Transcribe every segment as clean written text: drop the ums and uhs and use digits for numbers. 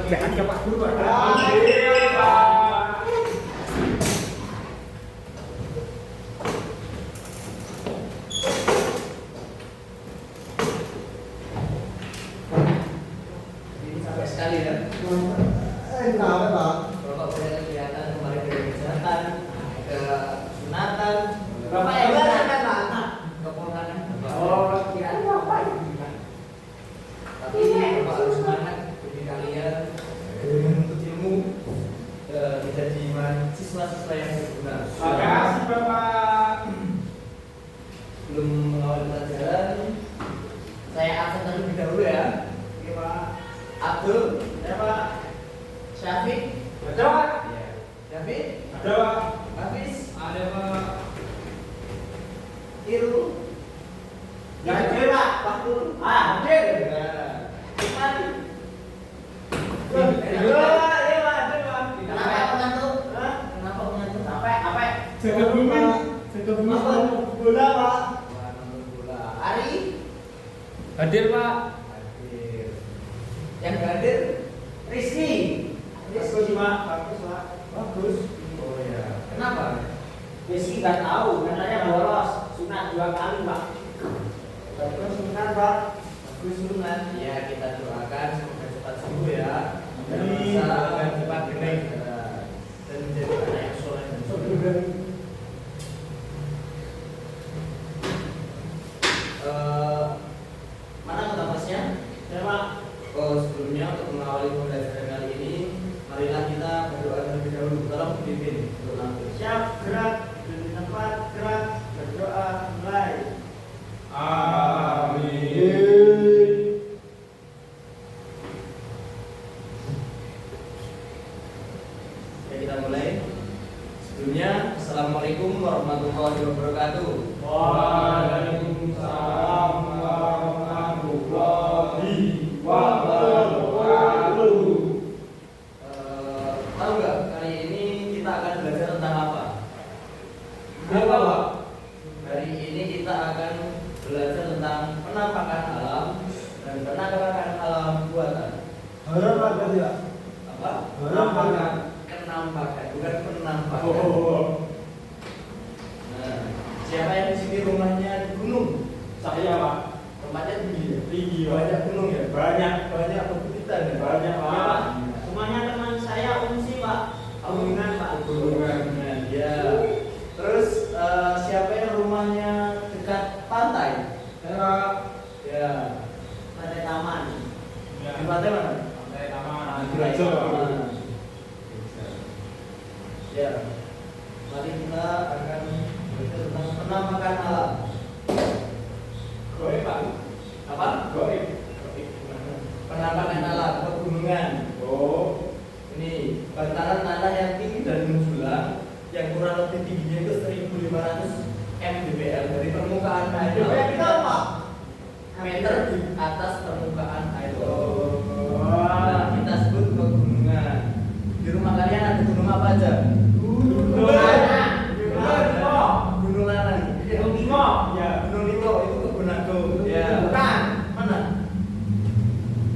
kerjaan ya Pak Guru. Ini sampai sekali ya. Kenapa Pak? Bapak punya kegiatan kemarin dari kesehatan, ke sunatan, Bapak Bapak ya kan Pak? keponakan. Oh, kira apa ini? Tapi Bapak harus semangat bagi kalian menuntut ilmu menjadi mahasiswa-siswa yang berguna. Makasih Bapak. Belum mengawal pelajaran, saya absen terlebih dahulu ya. Oke Pak. Abdul, Ya Pak. Syafiq, Ada Pak. David, Ada Pak. Hafiz, Ada Pak. Iru, Ya hadir Pak. Pak Nur, Hadir. Iman. Iya Pak, ada Pak. Kenapa mengantuk? Kenapa mengantuk? Apa? Jaga bumi. Jaga bumi. Bola Pak. Wah, nonton bola. Ari, Hadir Pak. hadir. Yang nggak hadir, Rizky. Bagus Pak. Bagus Pak. Bagus. Oh ya. Kenapa? Rizky nggak tahu, katanya bolos sunat 2 kali Pak. Bagus sunat Pak. Bagus sunat. Ya, kita doakan semoga cepat sembuh ya. Dan Amin. bisa cepat bening dan menjadi anak yang soleh dan soleh. Mana kertasnya? Ya Pak. Oh, sebelumnya untuk mengawali pembelajaran kali ini, marilah kita berdoa terlebih dahulu. Tolong dipimpin untuk langsung. Siap, gerak, di tempat, gerak, berdoa, mulai. Amin. Ya, kita mulai. Sebelumnya, Assalamualaikum warahmatullahi wabarakatuh. Waalaikumsalam warahmatullahi wabarakatuh. Tahu nggak kali ini kita akan belajar tentang apa? Apa Pak? Hari ini kita akan belajar tentang penampakan alam dan penampakan alam buatan. Haram Pak berarti Pak? Apa? Penampakan. Kenampakan, bukan penampakan. Oh, Nah, siapa yang di sini rumahnya di gunung? saya Pak. Tempatnya tinggi ya? Tinggi Pak. Banyak gunung ya? Banyak. Banyak perbukitan ya? Banyak Pak. Semuanya teman saya Unsi Pak. Pegunungan Pak. Pegunungan ya. Terus siapa yang rumahnya dekat pantai? Saya Ya. Pada taman. Di pantai mana? Pantai Taman. Di Taman. Ya. Mari kita akan belajar tentang penampakan alam. Goib Pak. Apa? Goib. Penampakan alam pegunungan. Oh. Ini bantaran tanah yang tinggi dan menjulang yang kurang lebih tingginya itu 1.500 mdpl dari permukaan air laut. DPR kita apa? Meter di atas permukaan air laut. Wah. Nah, kita sebut pegunungan. Di rumah kalian ada gunung apa aja? Gunung Gunung Lanang. Gunung Limo. Ya, Gunung Limo itu Gunung Agung. Ya. Bukan. Mana?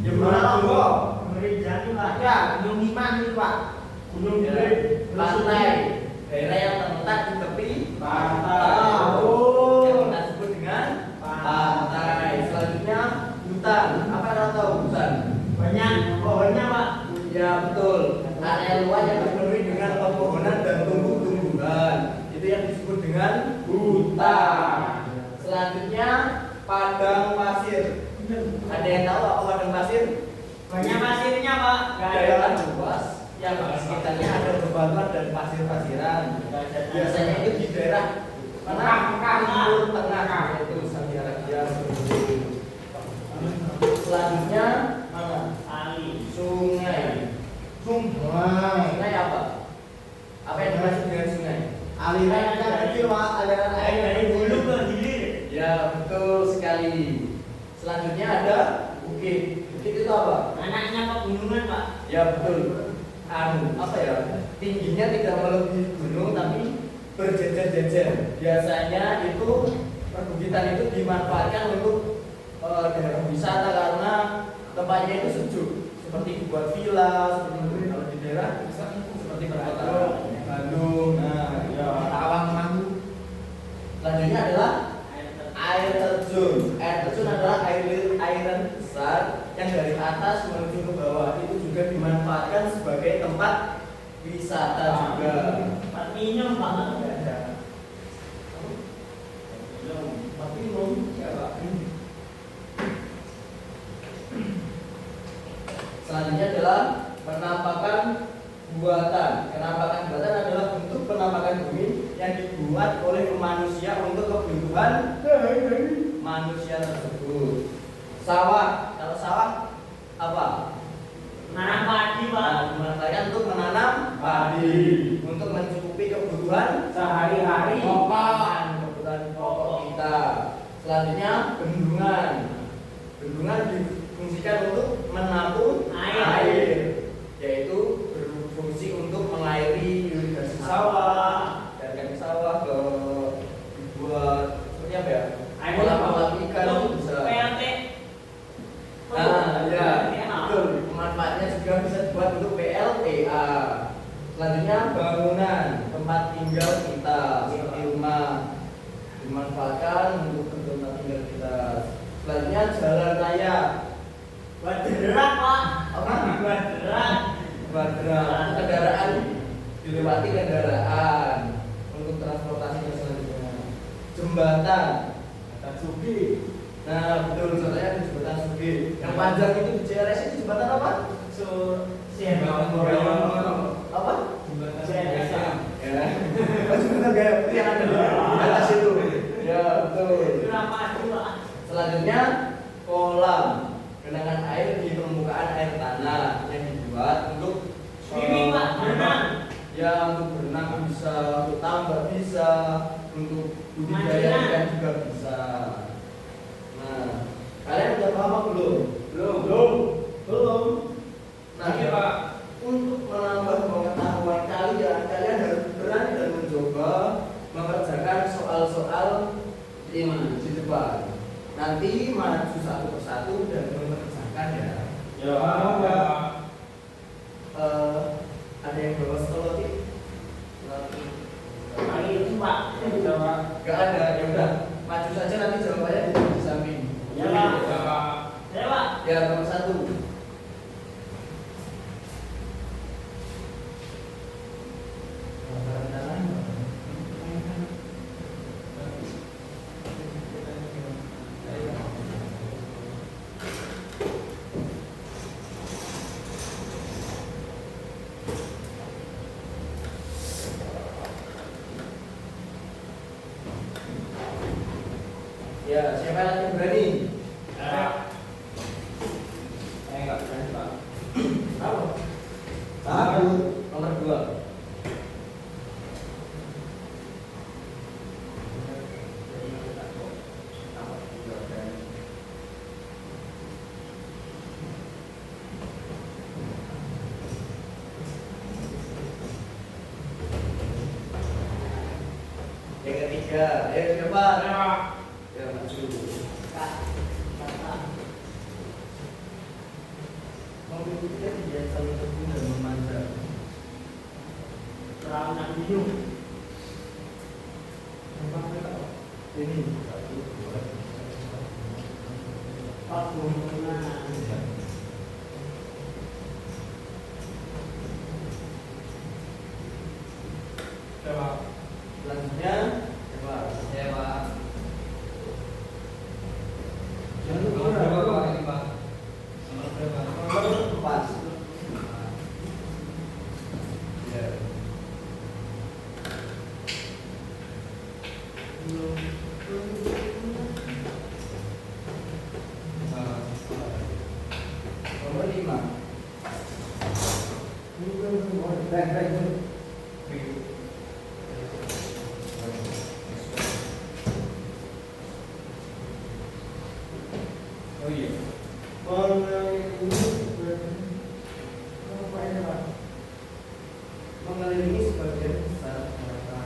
Ya Gunung Gunung Agung. Lombok. Merinjani Pak. Ya, Gunung Liman ini Pak. Gunung Ya. Gede. Pantai. Daerah yang terletak di tepi Pantai. Oh. Yang kita sebut dengan pantai. Selanjutnya hutan. Apa kalian tahu hutan? Banyak pohonnya Pak. Ya betul. Area luas yang dipenuhi dengan pepohonan dan tumbuh-tumbuhan. Itu yang disebut dengan hutan. Selanjutnya padang pasir. Ada yang tahu apa padang pasir? Banyak pasirnya Pak. Daerah luas yang di sekitarnya ada bebatuan dan pasir-pasiran. Biasanya itu di daerah timur tengah yaitu Saudi Arabia. Selanjutnya mana? Ali. Sungai. Sungai apa? Apa yang dimaksud dengan sungai? Aliran yang kecil Pak, aliran Air dari hulu ke hilir. Ya betul sekali. Selanjutnya ada bukit. Bukit itu apa? Anaknya pegunungan Pak. Ya betul. Apa ya? Tingginya tidak melebihi gunung tapi berjejer-jejer. Biasanya itu perbukitan itu dimanfaatkan untuk daerah wisata karena tempatnya itu sejuk seperti buat villa, seperti kalau di daerah seperti perkotaan Bandung. Nah, ya Tawangmangu. Selanjutnya adalah air terjun. Air terjun adalah airan besar yang dari atas menuju ke bawah. Itu juga dimanfaatkan sebagai tempat wisata juga. Pak minum banget. Tapi belum ya Pak. Selanjutnya adalah penampakan buatan. Penampakan buatan adalah bentuk penampakan bumi yang dibuat oleh manusia untuk kebutuhan manusia tersebut. Sawah, kalau sawah apa? Menanam padi, Pak. Nah, dimanfaatkan untuk menanam padi, untuk mencukupi kebutuhan Sehari-hari. kebutuhan pokok kita. Selanjutnya bendungan. Bendungan difungsikan untuk menampung air, yaitu berfungsi untuk mengairi irigasi sawah, dari sawah ke dibuat seperti apa ya? Kolam ikan itu bisa. PLT. Nah, ya, betul. Pemanfaatnya juga bisa dibuat untuk PLTA. Selanjutnya bangunan tempat tinggal kita seperti rumah dimanfaatkan untuk tempat tinggal kita. Selanjutnya jalan raya. Buat gerak, Pak. Apa? Buat gerak. Kendaraan dilewati kendaraan untuk transportasi dan selanjutnya. Jembatan. Sugi. Nah, betul, contohnya di jembatan Sugi. Yang panjang itu di CRS itu jembatan apa? Apa? Jembatan CRS. Ya. Oh, jembatan Gaya Putih yang ada di atas itu. Ya, betul. Berapa itu, Pak? Selanjutnya kolam, genangan air di permukaan air tanah yang dibuat untuk Swimming, Pak. Berenang. Ya, untuk berenang bisa, untuk tambak bisa, untuk budidaya Mancing. ikan juga bisa. Nah, kalian udah paham apa belum? Belum. Nah, Pak. untuk menambah pengetahuan kalian harus berani dan mencoba mengerjakan soal-soal ini di depan. Nanti maju satu persatu dan mengerjakan ya. Ada yang bawa selotik? Kali itu, Pak. Gak ada, ya udah maju saja nanti jawabannya di samping. Ya, Pak. Ya, Pak. Ya, nomor 1. Ya, siapa yang berani? Ya. Saya nggak berani, Pak. Apa? Nomor 2. Yang ketiga, ayo siapa? Ya, maju. Mobil kita tidak selalu teguh dan memanjang. Terlalu nak minum. Ini 1, 2, Pak Bunga. selanjutnya coba sewa. Jangan lupa nomor 4. Ya. Nomor 5. Oh iya. Mengelilingi sebagian besar daratan.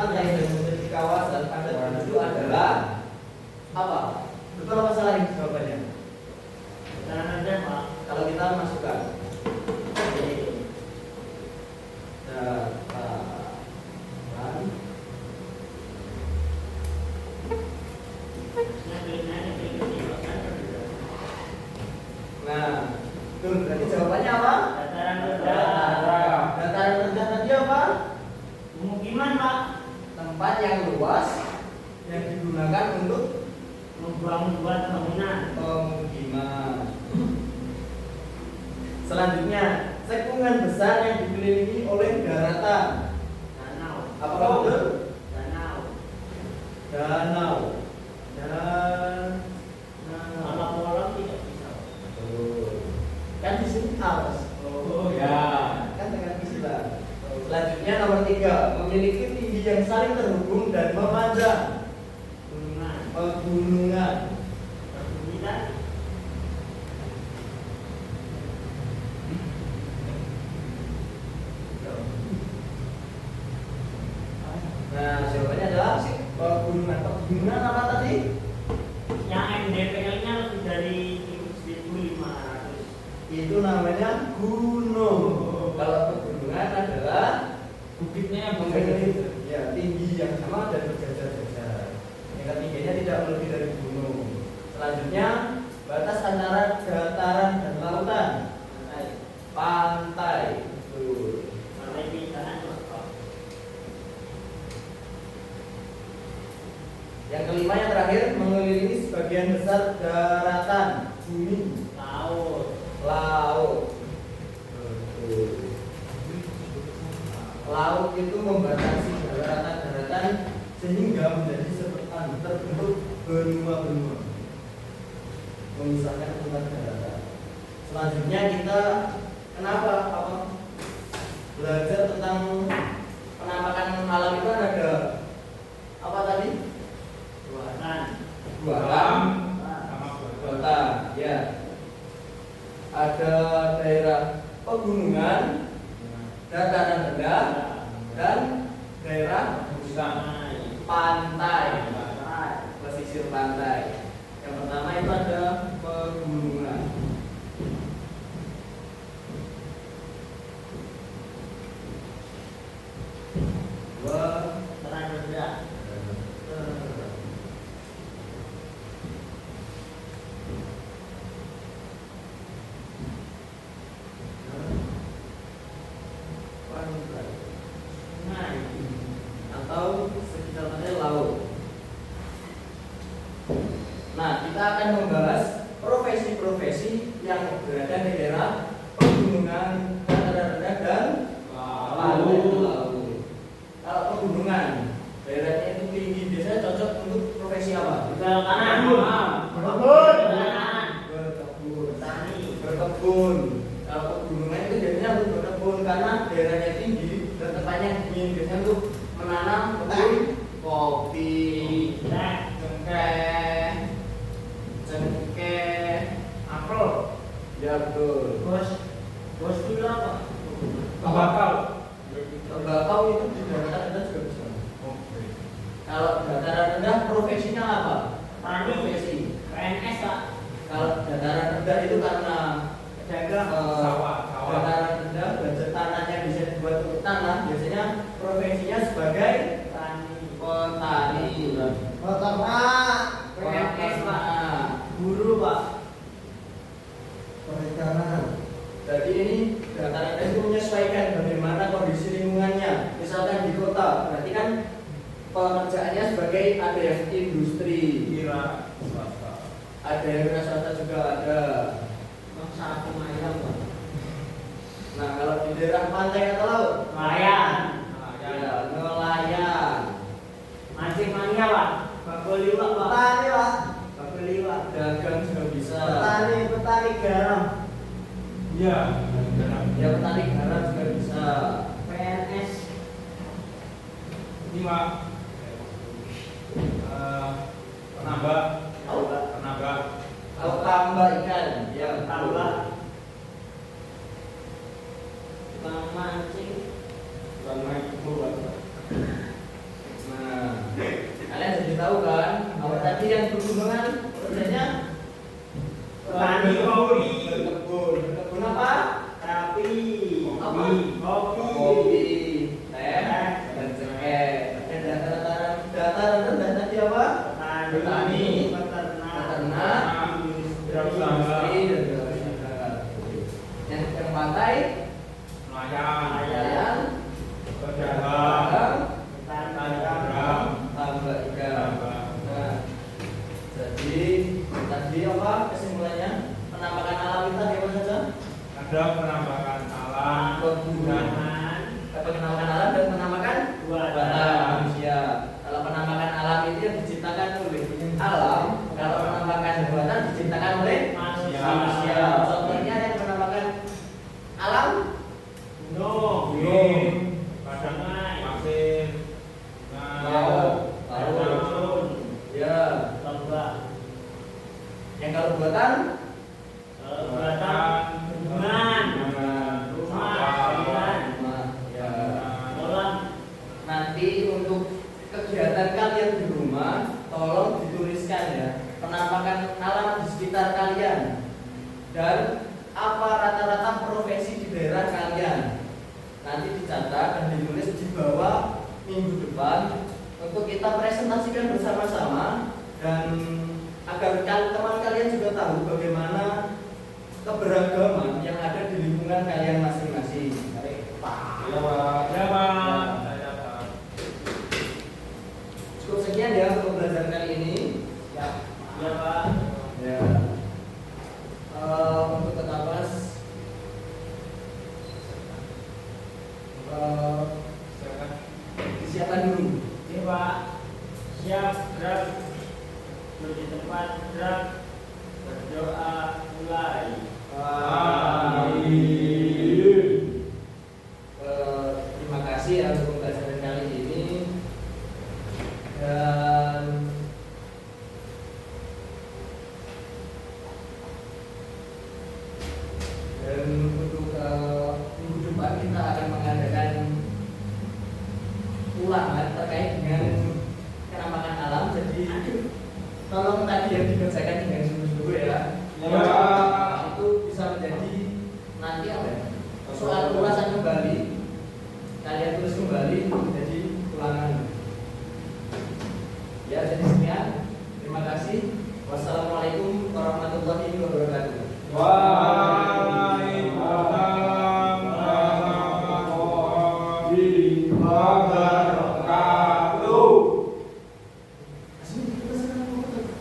pantai dan memiliki kawasan padat penduduk adalah apa? Betul apa salah ini jawabannya? Dataran rendah Pak. Kalau kita masukkan nah, itu berarti jawabannya apa? Dataran rendah. Dataran rendah tadi apa? Pemukiman Pak. Tempat yang luas yang digunakan untuk Membangun bangunan. pemukiman. Selanjutnya, cekungan besar yang dikelilingi oleh daratan. Danau. Apakah betul? Danau. Danau. Kalau kolam tidak bisa. Kan di sini alas. Oh ya. Kan dengan istilah. Selanjutnya nomor 3, memiliki tinggi yang saling terhubung dan memanjang. Gunungan. Pegunungan. Perbukitan. Nah, jawabannya adalah pegunungan. Pegunungan apa tadi? Yang MDPL-nya lebih dari 1.500. Itu namanya gunung. Kalau pegunungan adalah Bukitnya yang memiliki tinggi yang sama dan berjajar-jajar. Yang ketiganya tidak lebih dari gunung. Selanjutnya, batas antara dataran dan lautan. Pantai. Betul. Pantai Pintaran Pak. Yang kelima yang terakhir, mengelilingi sebagian besar daratan bumi. Laut. Laut. Betul. Laut itu membatasi daratan-daratan sehingga menjadi terbentuk benua-benua, memisahkan tempat daratan. Selanjutnya kita belajar tentang penampakan alam itu ada apa tadi? Buatan. Buatan, sama buatan, ya. Ada daerah pegunungan, dataran rendah, dan daerah pantai, pesisir pantai. Yang pertama itu ada pegunungan. Dataran rendah. Sungai. Atau sekitar pantai laut. Nah, kita akan membahas profesi-profesi yang berada di daerah pegunungan, dataran rendah, dan pantai laut. Kalau pegunungan, daerahnya itu tinggi, biasanya cocok untuk profesi apa? Jual tanah. Berkebun. Jual tanah. Berkebun. Tani. Berkebun. Kalau pegunungan itu biasanya untuk berkebun karena daerahnya tinggi dan tempatnya dingin, biasanya untuk menanam kebun kopi, cengkeh, apel. Ya betul. Bos itu apa? Tembakau. Tembakau itu di dataran rendah juga bisa. Kalau dataran rendah profesinya apa? Tani. Profesi. PNS Pak. Kalau dataran rendah itu karena Dagang. Sawah. dataran rendah budget tanahnya bisa dibuat untuk tanah, biasanya profesinya sebagai Tani. petani. Peternak, PNS Pak. Peternak. Guru Pak. perikanan. Jadi ini dataran rendah itu menyesuaikan bagaimana kondisi lingkungannya. Misalkan di kota, berarti kan pekerjaannya sebagai ada yang industri, Kira swasta. ada yang wira swasta juga ada. Satu ayam Pak. Nah, kalau di daerah pantai atau laut, Nelayan. ya nelayan, Mancing mania Pak. Bagoliwak Pak. Petani, Pak. Bagoliwak. dagang juga bisa. Petani garam. Iya. Ya petani garam juga bisa. PNS. Ini Pak. Penambah. Tahu nggak? Penambah. Kalau tambah ikan, ya Tambah. Tukang mancing. Bukan main kubur. yang berhubungan kerjanya Petani kopi. berkebun apa? Tapi Apa? kopi. Kopi, teh, dan cengkeh. Dan data rendah tadi apa? Petani, peternak, Peternak, industri, dan wirausaha. Yang pantai, nelayan, pedagang, tambak ikan. Nah, jadi tadi apa kesimpulannya? Penampakan alam kita di mana saja? Ada penampakan alam, Pegunungan, penampakan alam dan penampakan buatan manusia. Kalau penampakan alam itu yang diciptakan oleh alam, kalau penampakan buatan diciptakan oleh manusia. Contohnya yang penampakan alam, gunung, padang pasir, laut, ya. Yang kalau buatan, ya. Nanti untuk kegiatan kalian di rumah, tolong dituliskan ya penampakan alam di sekitar kalian dan apa rata-rata profesi di daerah kalian. Nanti dicatat dan ditulis di bawah minggu depan untuk kita presentasikan bersama-sama dan agar teman kalian juga tahu bagaimana keberagaman yang ada di lingkungan kalian masing-masing. Ya Pak. Ya Pak. Saya Pak. Cukup sekian ya untuk pembelajaran kali ini. Ya. Ya. Untuk ketabas disiapkan dulu. Siap, gerak. Di tempat gerak. Berdoa mulai. Terima kasih ya untuk pembelajaran kali ini dan untuk minggu depan kita akan mengadakan ulangan terkait dengan penampakan alam. Jadi tolong tadi yang dikerjakan dengan sungguh-sungguh ya. Itu bisa menjadi nanti apa ya? Soal ulasan kembali, kalian tulis kembali menjadi ulangan. Ya, jadi sekian. Terima kasih. Wassalamualaikum warahmatullahi wabarakatuh. Waalaikumsalam warahmatullahi wabarakatuh.